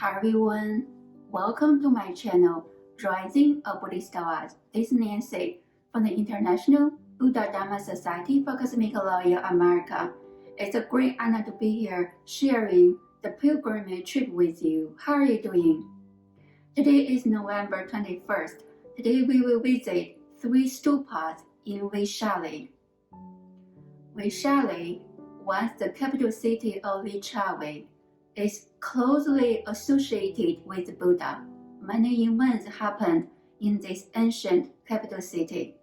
Hi everyone, welcome to my channel, Rising a Buddhist Art. This is Nancy from the International Buddha Dharma Society for Cosmic Law in America. It's a great honor to be here sharing the pilgrimage trip with you. How are you doing? Today is November 21st. Today we will visit 3 stupas in Vaishali. Vaishali, once the capital city of Licchavi, is closely associated with Buddha. Many events happened in this ancient capital city.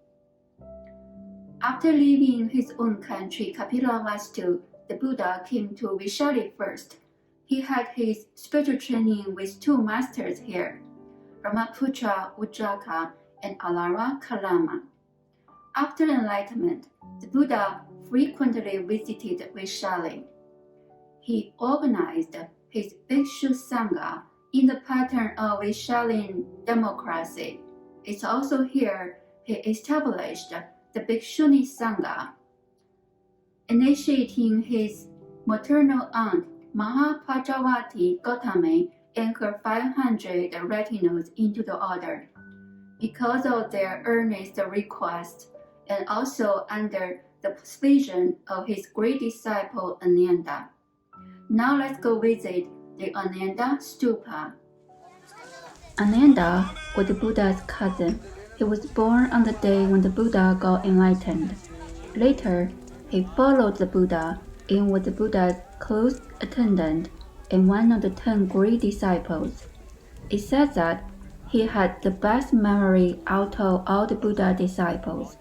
After leaving his own country, Kapilavastu, the Buddha came to Vaishali first. He had his spiritual training with 2 masters here, Ramaputra, Udraka, and Alara, Kalama. After Enlightenment, the Buddha frequently visited Vaishali. He organized his Bhikshu Sangha in the pattern of Vaishalian democracy. It's also here he established the Bhikshuni Sangha, initiating his maternal aunt Maha Prajavati Gautami and her 500 retinues into the order. Because of their earnest request, and also under the persuasion of his great disciple Ananda. Now let's go visit the Enlightenment Stupa. Ananda was the Buddha's cousin. He was born on the day when the Buddha got enlightened. Later, he followed the Buddha and was the Buddha's close attendant and one of the 10 great disciples. It says that he had the best memory out of all the Buddha disciples.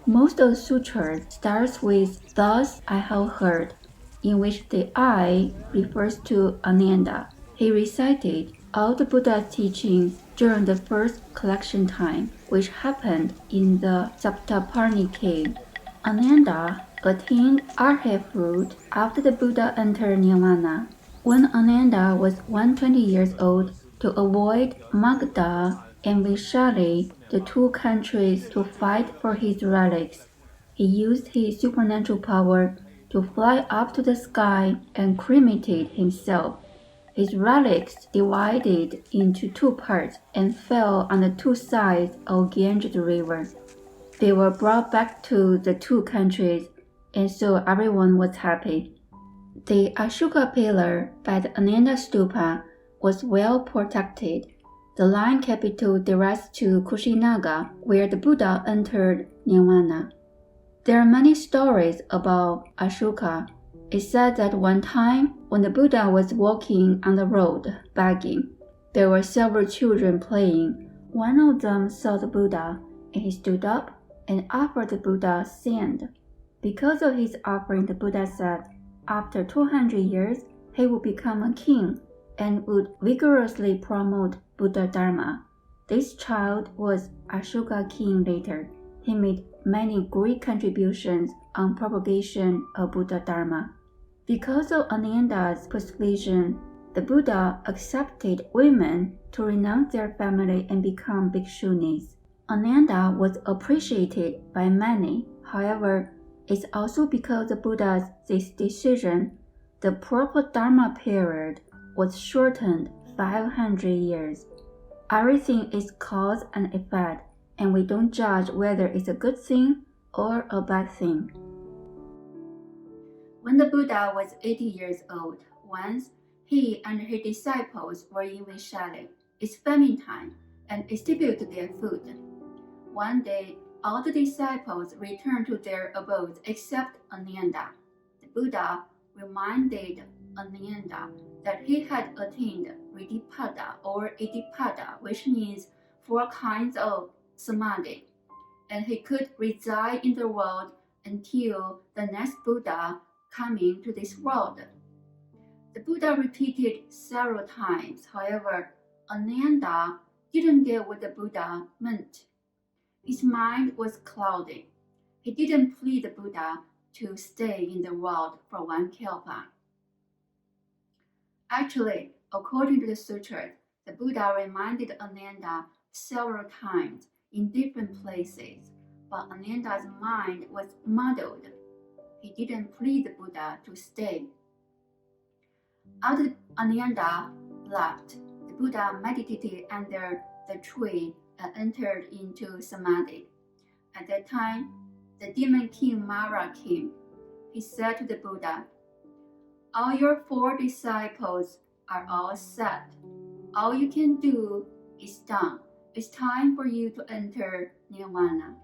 Most of the sutras starts with "Thus I have heard," in which the I refers to Ananda. He recited all the Buddha's teachings during the first collection time, which happened in the Saptaparni cave. Ananda attained arhathood after the Buddha entered Nirvana. When Ananda was 120 years old, to avoid Magadha and Vaishali, the 2 countries, to fight for his relics, he used his supernatural power to fly up to the sky and cremated himself. His relics divided into 2 parts and fell on the 2 sides of Ganges River. They were brought back to the 2 countries, and so everyone was happy. The Ashoka pillar by the Ananda Stupa was well protected. The line capital directs to Kushinagar, where the Buddha entered Nirvana. There are many stories about Ashoka. It said that one time, when the Buddha was walking on the road begging, there were several children playing. One of them saw the Buddha, and he stood up and offered the Buddha sand. Because of his offering, the Buddha said, after 200 years, he would become a king and would vigorously promote Buddha Dharma. This child was Ashoka king later. He made many great contributions on propagation of Buddha Dharma. Because of Ananda's persuasion, the Buddha accepted women to renounce their family and become bhikshunis. Ananda was appreciated by many. However, it's also because of Buddha's this decision, the proper Dharma period was shortened 500 years. Everything is cause and effect, and we don't judge whether it's a good thing or a bad thing. When the Buddha was 80 years old, once he and his disciples were in Vaishali. It's famine time, and distributed their food. One day, all the disciples returned to their abodes except Ananda. The Buddha reminded Ananda that he had attained Ritipada or Itipada, which means 4 kinds of samadhi, and he could reside in the world until the next Buddha coming to this world. The Buddha repeated several times. However, Ananda didn't get what the Buddha meant. His mind was cloudy. He didn't plead the Buddha to stay in the world for 1 kalpa. Actually, according to the sutras, the Buddha reminded Ananda several times in different places, but Ananda's mind was muddled. He didn't plead the Buddha to stay. After Ananda left, the Buddha meditated under the tree and entered into samadhi. At that time, the demon king Mara came. He said to the Buddha, "All your 4 disciples are all set. All you can do is done. It's time for you to enter Nirvana."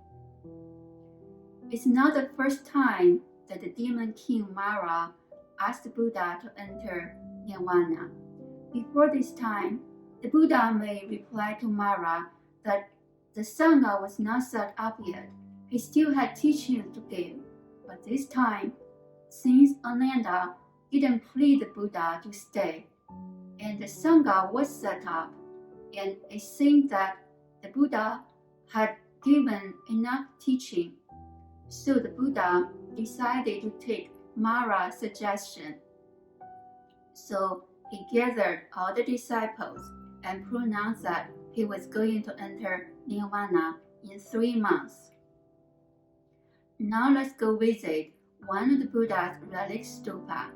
It's not the first time that the demon king Mara asked the Buddha to enter Nirvana. Before this time, the Buddha may reply to Mara that the Sangha was not set up yet. He still had teachings to give. But this time, since Ananda didn't plead the Buddha to stay, and the Sangha was set up, and it seemed that the Buddha had given enough teaching, so the Buddha decided to take Mara's suggestion. So he gathered all the disciples and pronounced that he was going to enter Nirvana in 3 months. Now let's go visit one of the Buddha's Relic Stupa.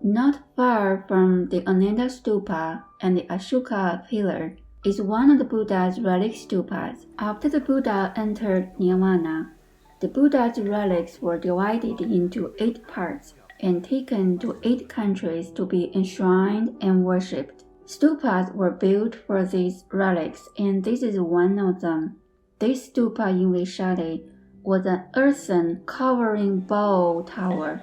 Not far from the Ananda Stupa and the Ashoka pillar is one of the Buddha's relic stupas. After the Buddha entered Nirvana, the Buddha's relics were divided into 8 parts and taken to 8 countries to be enshrined and worshipped. Stupas were built for these relics, and this is one of them. This stupa in Vaishali was an earthen covering bow tower.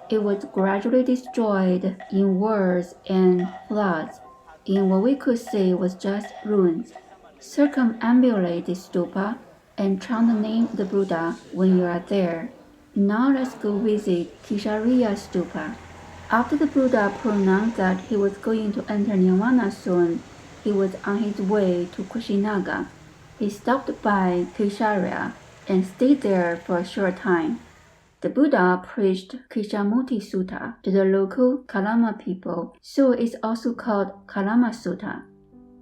It was gradually destroyed in wars and floods, and what we could see was just ruins. Circumambulate the stupa and chant the name of the Buddha when you are there. Now let's go visit Licchavi Stupa. After the Buddha pronounced that he was going to enter Nirvana soon, he was on his way to Kushinaga. He stopped by Licchavi and stayed there for a short time. The Buddha preached Krishnamurti Sutta to the local Kalama people, so it's also called Kalama Sutta.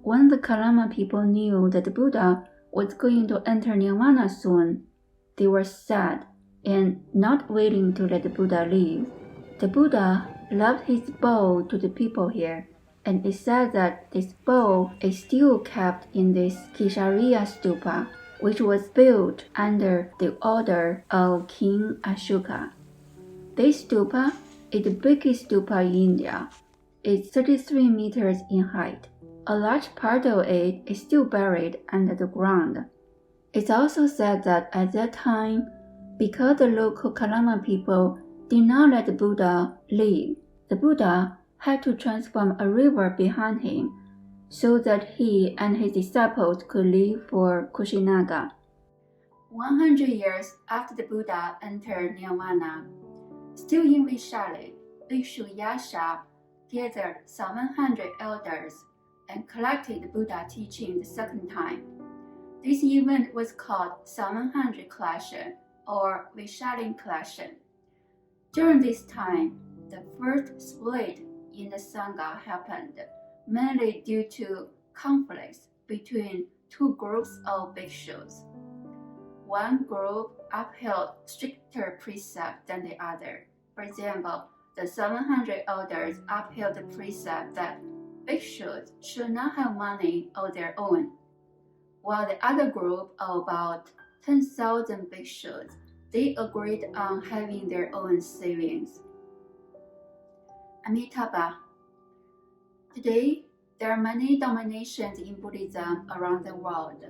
When the Kalama people knew that the Buddha was going to enter Nirvana soon, they were sad and not willing to let the Buddha leave. The Buddha left his bow to the people here, and it said that this bow is still kept in this Licchavi Stupa, which was built under the order of King Ashoka. This stupa is the biggest stupa in India. It's 33 meters in height. A large part of it is still buried under the ground. It's also said that at that time, because the local Kalama people did not let the Buddha leave, the Buddha had to transform a river behind him so that he and his disciples could leave for Kushinaga. 100 years after the Buddha entered Nirvana, still in Vaishali, Bhikshu Yasha gathered 700 elders and collected the Buddha teaching the second time. This event was called 700 Collection or Vaishalian Collection. During this time, the first split in the Sangha happened, mainly due to conflicts between 2 groups of bhikshus. One group upheld stricter precepts than the other. For example, the 700 elders upheld the precept that bhikshus should not have money of their own, while the other group of about 10,000 bhikshus, they agreed on having their own savings. Amitabha. Today, there are many denominations in Buddhism around the world,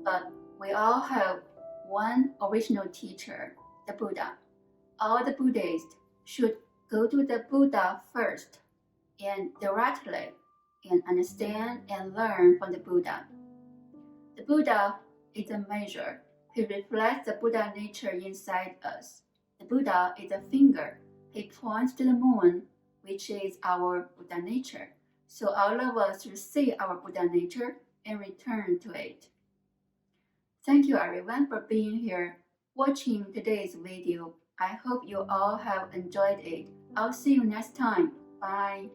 but we all have one original teacher, the Buddha. All the Buddhists should go to the Buddha first and directly and understand and learn from the Buddha. The Buddha is a measure. He reflects the Buddha nature inside us. The Buddha is a finger. He points to the moon, which is our Buddha nature. So all of us should see our Buddha nature and return to it. Thank you everyone for being here, watching today's video. I hope you all have enjoyed it. I'll see you next time. Bye.